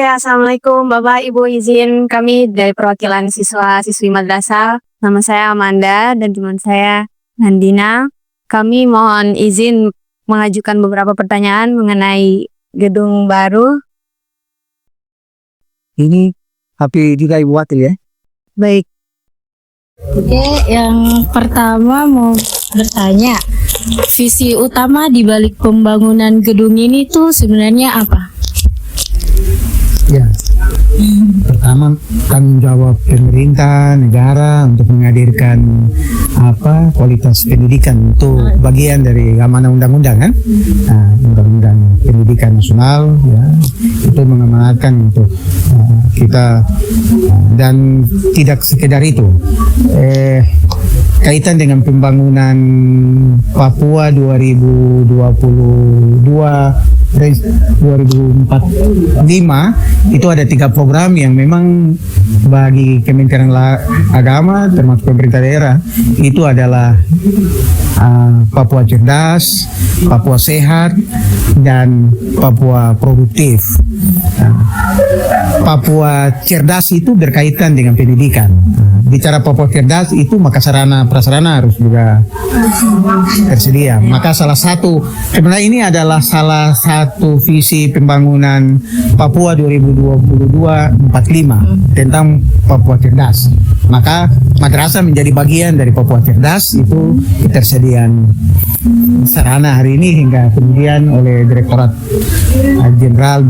Oke, Assalamualaikum Bapak Ibu, izin kami dari perwakilan siswa-siswi madrasah. Nama saya Amanda dan teman saya Nandina. Kami mohon izin mengajukan beberapa pertanyaan mengenai gedung baru. Ini HP juga Ibu Wati ya? Baik, Oke, yang pertama mau bertanya, visi utama di balik pembangunan gedung ini tuh sebenarnya apa? Ya. Pertama, tanggung jawab pemerintah negara untuk menghadirkan kualitas pendidikan, itu bagian dari amanah undang-undang kan. Nah, undang-undang pendidikan nasional ya, itu mengamanatkan untuk kita, dan tidak sekedar itu, kaitan dengan pembangunan Papua 2022-2045 itu ada 3 program yang memang bagi Kementerian Agama termasuk pemerintah daerah itu adalah Papua Cerdas, Papua Sehat, dan Papua Produktif. Papua Cerdas itu berkaitan dengan pendidikan. Bicara Papua Cerdas itu maka sarana prasarana harus juga tersedia. Maka sebenarnya ini adalah salah satu visi pembangunan Papua 2022-45 tentang Papua Cerdas. Maka madrasah menjadi bagian dari Papua Cerdas, itu ketersediaan sarana hari ini hingga kemudian oleh Direktorat Jenderal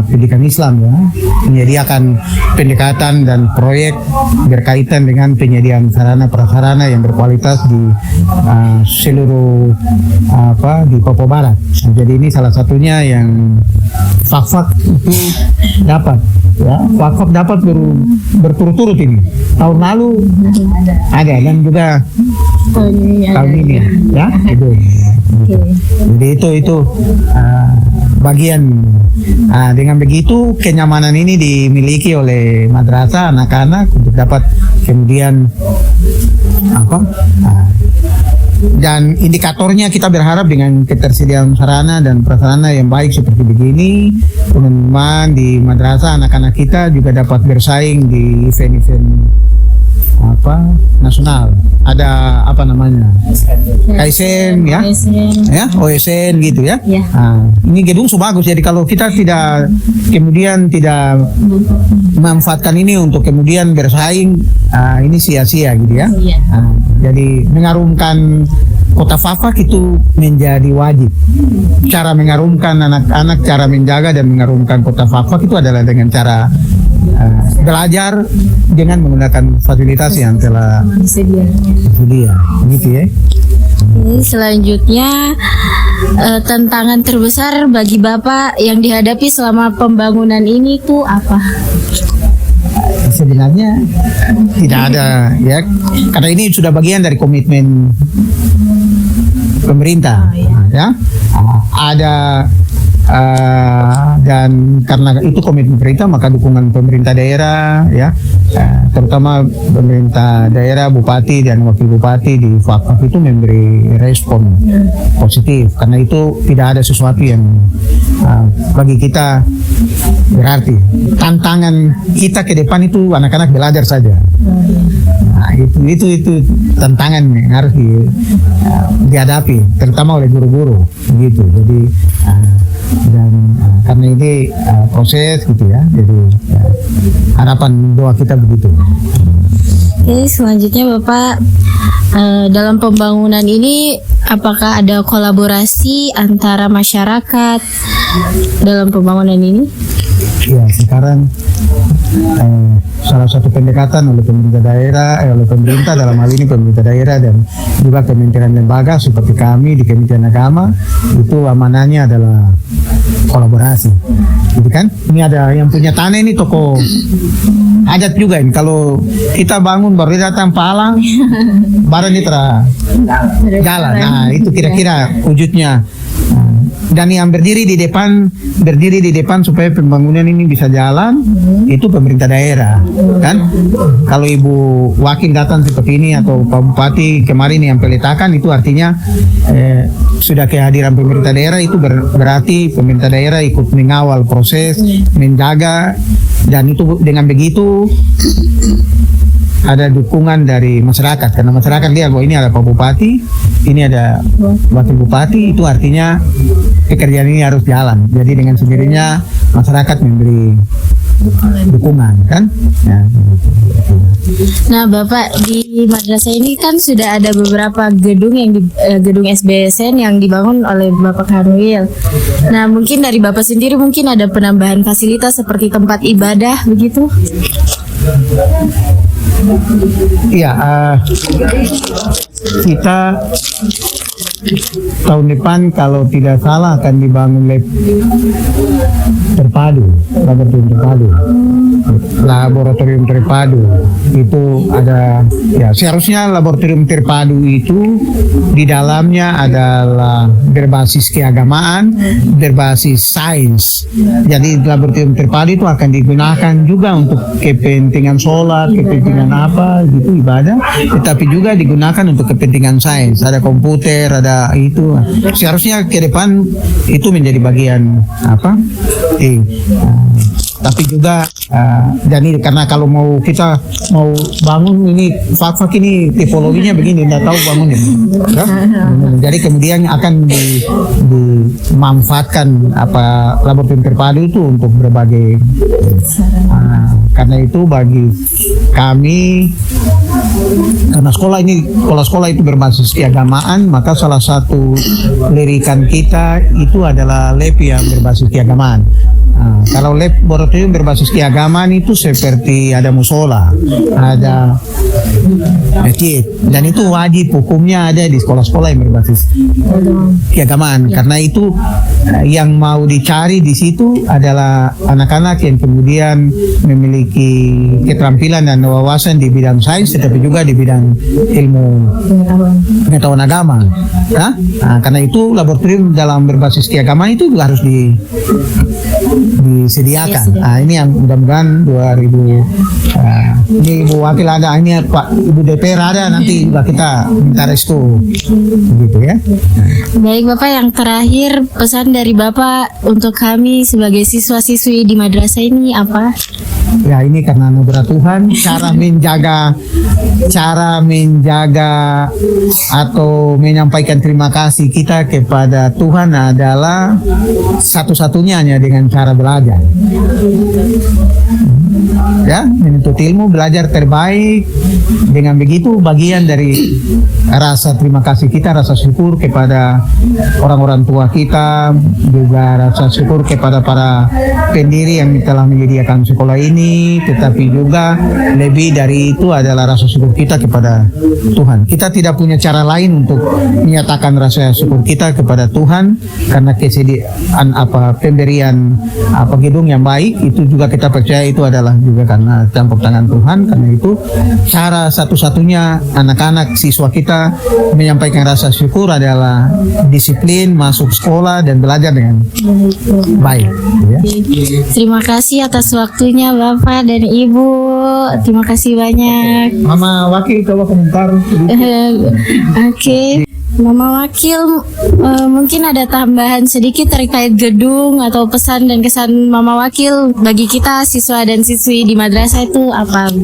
Pendidikan Islam ya, menyediakan pendekatan dan proyek berkaitan dengan penyediaan sarana prasarana yang berkualitas di seluruh di Papua Barat. Jadi ini salah satunya yang Fakfak itu dapat ya, Fakfak dapat berturut-turut ini. Tahun lalu ada dan juga tahun ini ya itu. Jadi itu bagian. Dengan begitu kenyamanan ini dimiliki oleh madrasah anak-anak untuk dapat kemudian dan indikatornya kita berharap dengan ketersediaan sarana dan prasarana yang baik seperti begini, teman-teman di madrasah anak-anak kita juga dapat bersaing di event-event nasional. Ada KSN ya, OSN gitu ya. Ini gedung bagus, jadi kalau kita tidak memanfaatkan ini untuk kemudian bersaing, ini sia-sia gitu ya. Jadi mengarungkan Kota Fakfak itu menjadi wajib. Cara mengarungkan anak-anak, cara menjaga dan mengarungkan Kota Fakfak itu adalah dengan cara belajar dengan menggunakan fasilitas yang telah tersedia, gitu ya. Selanjutnya, tantangan terbesar bagi Bapak yang dihadapi selama pembangunan ini tuh apa? Sebenarnya tidak ada ya, karena ini sudah bagian dari komitmen pemerintah ya. Ada dan karena itu komitmen pemerintah, maka dukungan pemerintah daerah ya, terutama pemerintah daerah, bupati dan wakil bupati di Fakfak itu memberi respon positif, karena itu tidak ada sesuatu yang bagi kita berarti. Tantangan kita ke depan itu anak-anak belajar saja. Itu tantangan yang harus dihadapi, terutama oleh guru-guru gitu. Jadi dan karena ini proses gitu ya, jadi harapan doa kita begitu. Oke, selanjutnya Bapak, dalam pembangunan ini apakah ada kolaborasi antara masyarakat dalam pembangunan ini? Ya, sekarang salah satu pendekatan oleh pemerintah dalam hal ini pemerintah daerah dan juga kementerian lembaga seperti kami di Kementerian Agama, itu amanahnya adalah kolaborasi. Gitu kan? Ini ada yang punya tanah, ini toko adat juga ini. Kalau kita bangun baru datang palang, baru ini jalan. Nah, itu kira-kira wujudnya. dan yang berdiri di depan supaya pembangunan ini bisa jalan itu pemerintah daerah, kan? Kalau Ibu Wakil datang seperti ini atau Pak Bupati kemarin yang peletakan, itu artinya sudah kehadiran pemerintah daerah, itu berarti pemerintah daerah ikut mengawal proses, menjaga, dan itu dengan begitu ada dukungan dari masyarakat, karena masyarakat lihat bahwa ini ada Pak Bupati, ini ada Wakil Bupati, itu artinya pekerjaan ini harus jalan. Jadi dengan sendirinya masyarakat memberi dukungan, kan? Ya. Nah, Bapak, di madrasah ini kan sudah ada beberapa gedung gedung SBSN yang dibangun oleh Bapak Kanwil. Nah, mungkin dari Bapak sendiri mungkin ada penambahan fasilitas seperti tempat ibadah begitu? Iya, kita tahun depan kalau tidak salah akan dibangun laboratorium terpadu. Itu ada, ya seharusnya laboratorium terpadu itu di dalamnya adalah berbasis keagamaan, berbasis sains. Jadi laboratorium terpadu itu akan digunakan juga untuk kepentingan sholat, kepentingan apa gitu, ibadah, tetapi juga digunakan untuk kepentingan sains. Ada komputer, ada itu. Seharusnya ke depan itu menjadi bagian apa? Tapi juga jadi karena kalau kita mau bangun ini fak ini tipologinya begini, tidak tahu bangun ini. Ya? Jadi kemudian akan dimanfaatkan laboratorium terpadu itu untuk berbagai karena itu bagi kami, karena sekolah itu berbasis keagamaan, maka salah satu lirikan kita itu adalah lab yang berbasis keagamaan. Kalau laboratorium berbasis keagamaan itu seperti ada musola, ada masjid, dan itu wajib hukumnya ada di sekolah-sekolah yang berbasis keagamaan. Karena itu yang mau dicari di situ adalah anak-anak yang kemudian memiliki keterampilan dan wawasan di bidang sains, tetapi juga di bidang ilmu pengetahuan agama. Karena itu laboratorium dalam berbasis keagamaan itu juga harus disediakan. Ini yang mudah-mudahan 2000 ini Ibu Wakil ada, ini Pak Ibu DPR ada, nanti juga kita minta restu begitu ya. Baik Bapak, yang terakhir pesan dari Bapak untuk kami sebagai siswa-siswi di madrasah ini apa? Ya, ini karena anugerah Tuhan, cara menjaga atau menyampaikan terima kasih kita kepada Tuhan adalah satu-satunya hanya dengan cara belajar. Ya, menuntut ilmu, belajar terbaik. Dengan begitu bagian dari rasa terima kasih kita, rasa syukur kepada orang-orang tua kita, juga rasa syukur kepada para pendiri yang telah menyediakan sekolah ini, tetapi juga lebih dari itu adalah rasa syukur kita kepada Tuhan. Kita tidak punya cara lain untuk menyatakan rasa syukur kita kepada Tuhan, karena kesediaan pemberian gedung yang baik itu juga kita percaya itu adalah juga karena campur tangan Tuhan. Karena itu cara satu-satunya anak-anak siswa kita menyampaikan rasa syukur adalah disiplin, masuk sekolah dan belajar dengan baik. Ya. Terima kasih atas waktunya Bapak dan Ibu. Terima kasih banyak. Mama Wakil, coba komentar. Oke. Mama Wakil, mungkin ada tambahan sedikit terkait gedung atau pesan dan kesan Mama Wakil bagi kita siswa dan siswi di madrasah itu apa?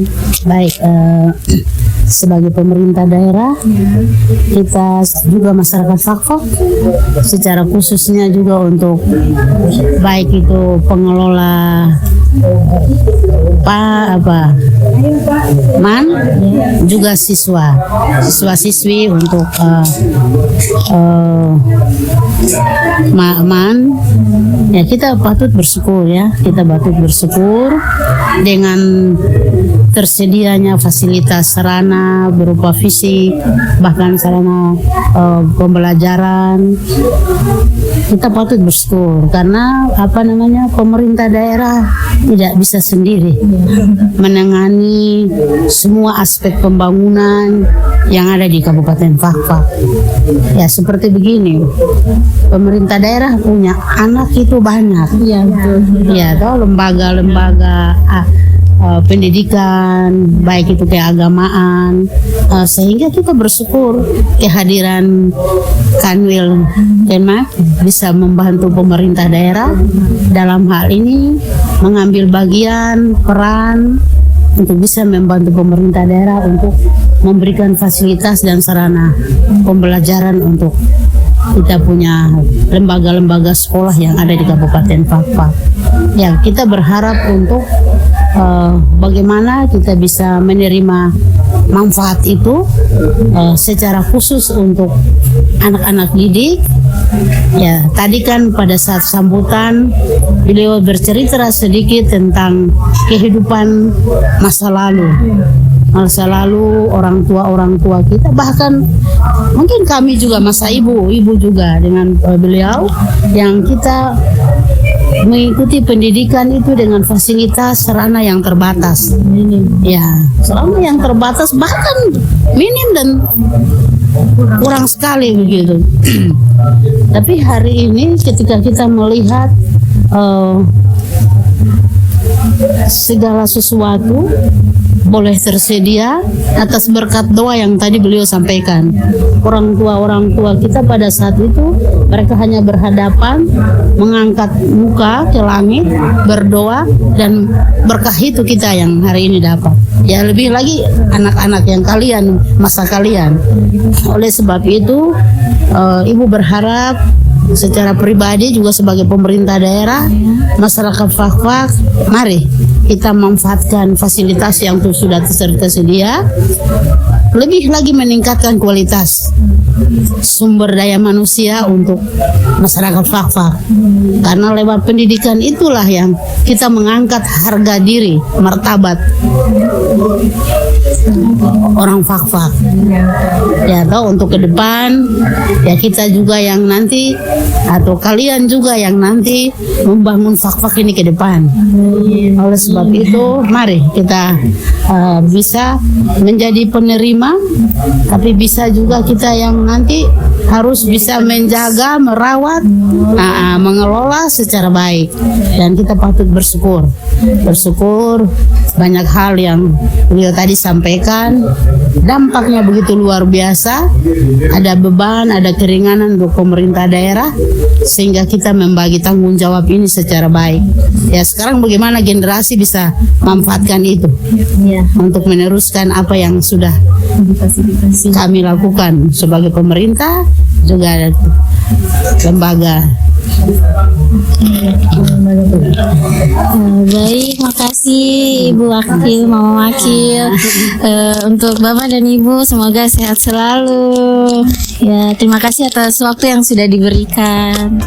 Baik, sebagai pemerintah daerah, kita juga masyarakat Fakfak, secara khususnya juga untuk baik itu pengelola juga siswa-siswi untuk ya kita patut bersyukur dengan tersedianya fasilitas sarana berupa fisik, bahkan sarana pembelajaran, kita patut bersyukur karena pemerintah daerah tidak bisa sendiri menangani semua aspek pembangunan yang ada di Kabupaten Fakfak. Ya seperti begini, pemerintah daerah punya anak itu banyak. Iya betul. Ya, toh lembaga-lembaga pendidikan, baik itu keagamaan, sehingga kita bersyukur kehadiran Kanwil Kemak bisa membantu pemerintah daerah dalam hal ini mengambil bagian peran untuk bisa membantu pemerintah daerah untuk memberikan fasilitas dan sarana pembelajaran untuk kita punya lembaga-lembaga sekolah yang ada di Kabupaten Fakfak. Ya, kita berharap untuk bagaimana kita bisa menerima manfaat itu secara khusus untuk anak-anak didik. Ya, tadi kan pada saat sambutan beliau bercerita sedikit tentang kehidupan masa lalu orang tua kita, bahkan mungkin kami juga masa ibu juga dengan beliau yang kita mengikuti pendidikan itu dengan fasilitas sarana yang terbatas. Ya, sarana yang terbatas bahkan minim dan kurang sekali begitu. Tapi hari ini ketika kita melihat segala sesuatu boleh tersedia atas berkat doa yang tadi beliau sampaikan. Orang tua kita pada saat itu mereka hanya berhadapan, mengangkat muka ke langit, berdoa, dan berkah itu kita yang hari ini dapat. Ya lebih lagi anak-anak yang kalian, masa kalian. Oleh sebab itu Ibu berharap secara pribadi juga sebagai pemerintah daerah, masyarakat Fakfak, mari kita manfaatkan fasilitas yang sudah tersedia, lebih lagi meningkatkan kualitas sumber daya manusia untuk masyarakat Fakfak. Karena lewat pendidikan itulah yang kita mengangkat harga diri, martabat orang Fakfak. Ya, toh untuk ke depan ya kita juga yang nanti atau kalian juga yang nanti membangun Fakfak ini ke depan. Oleh sebab itu mari kita bisa menjadi penerima, tapi bisa juga kita yang nanti harus bisa menjaga, merawat, mengelola secara baik. Dan kita patut bersyukur banyak hal yang beliau tadi sampaikan, dampaknya begitu luar biasa, ada beban, ada keringanan untuk pemerintah daerah, sehingga kita membagi tanggung jawab ini secara baik. Ya sekarang bagaimana generasi bisa manfaatkan itu untuk meneruskan apa yang sudah kami lakukan sebagai pemerintah, juga lembaga. Baik, makasih Ibu Wakil, Mama Wakil. Untuk Bapak dan Ibu semoga sehat selalu. Ya, terima kasih atas waktu yang sudah diberikan.